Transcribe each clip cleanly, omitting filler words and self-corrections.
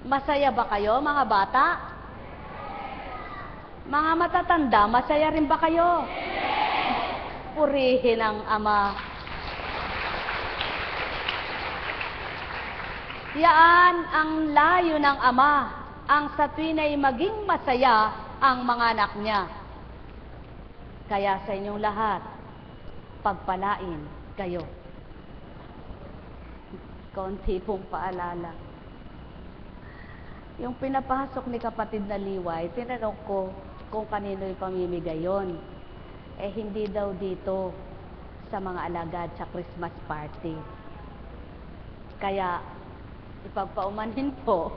Masaya ba kayo, mga bata? Mga matatanda, masaya rin ba kayo? Purihin ang Ama. Yaan ang layo ng Ama, ang sa tuwina'y maging masaya ang mga anak niya. Kaya sa inyong lahat, pagpalain kayo. Konti pong paalala. Yung pinapasok ni kapatid na Liway, tinanong ko kung kanino'y pamimigay yon. Eh, hindi daw dito sa mga alagad sa Christmas party. Kaya, ipagpaumanhin po,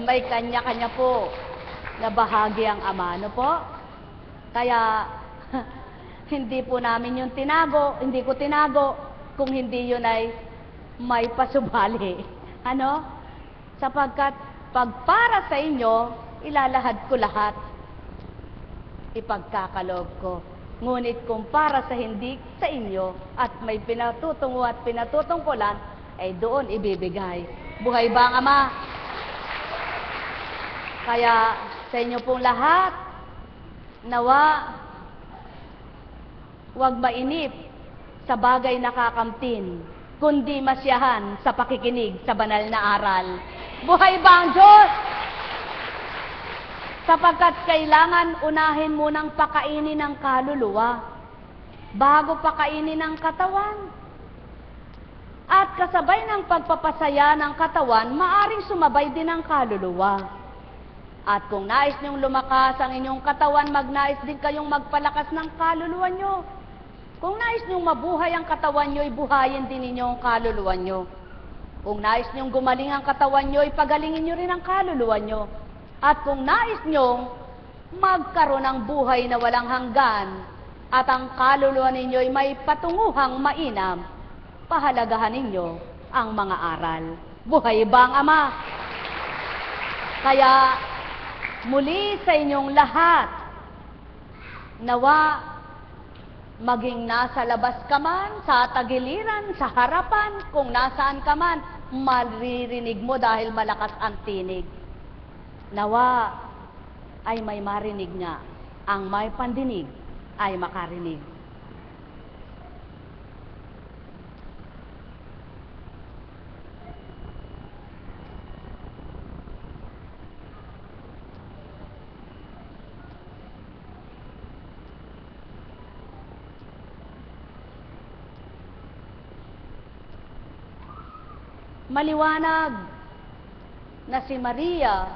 may kanya-kanya po na bahagi ang Ama, no po? Kaya, hindi po namin yung tinago, hindi ko tinago, kung hindi yun ay may pasubali. Ano? Sapagkat, pag para sa inyo, ilalahad ko lahat. Ipagkakaloob ko. Ngunit kung para sa hindi sa inyo, at may pinatutungo at pinatutungkulan, ay doon ibibigay. Buhay ba ang Ama? Kaya, sa inyo pong lahat, nawa, huwag mainip sa bagay na kakamtin, kundi masiyahan sa pakikinig sa banal na aral. Buhay ba ang Diyos? Sapagkat kailangan unahin munang pakainin ng kaluluwa bago pakainin ng katawan. At kasabay ng pagpapasaya ng katawan, maaring sumabay din ang kaluluwa. At kung nais niyong lumakas ang inyong katawan, magnais din kayong magpalakas ng kaluluwa niyo. Kung nais niyong mabuhay ang katawan niyo, ibuhayin din ninyo ang kaluluwa niyo. Kung nais niyong gumaling ang katawan niyo, ipagalingin niyo rin ang kaluluwa niyo. At kung nais niyong magkaroon ng buhay na walang hanggan, at ang kaluluwa ninyo ay may patunguhang mainam, pahalagahan ninyo ang mga aral. Buhay ba ang Ama? Kaya, muli sa inyong lahat, nawa, maging nasa labas ka man, sa tagiliran, sa harapan, kung nasaan ka man, maririnig mo dahil malakas ang tinig. Nawa ay may marinig nga, ang may pandinig ay makarinig. Maliwanag na si Maria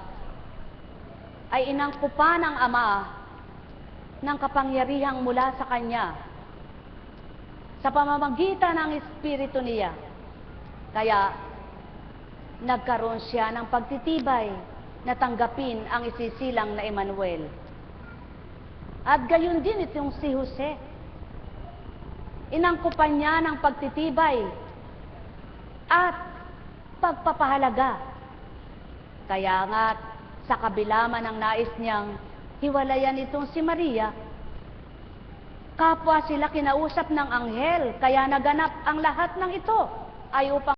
ay inangkupan ng Ama ng kapangyarihang mula sa Kanya sa pamamagitan ng Espiritu niya. Kaya nagkaroon siya ng pagtitibay na tanggapin ang isisilang na Emmanuel. At gayon din itong si Jose. Inangkupan niya ng pagtitibay at pagpapahalaga. Kaya nga, sa kabila man ang nais niyang hiwalayan itong si Maria, kapwa sila kinausap ng anghel, kaya naganap ang lahat ng ito ay upang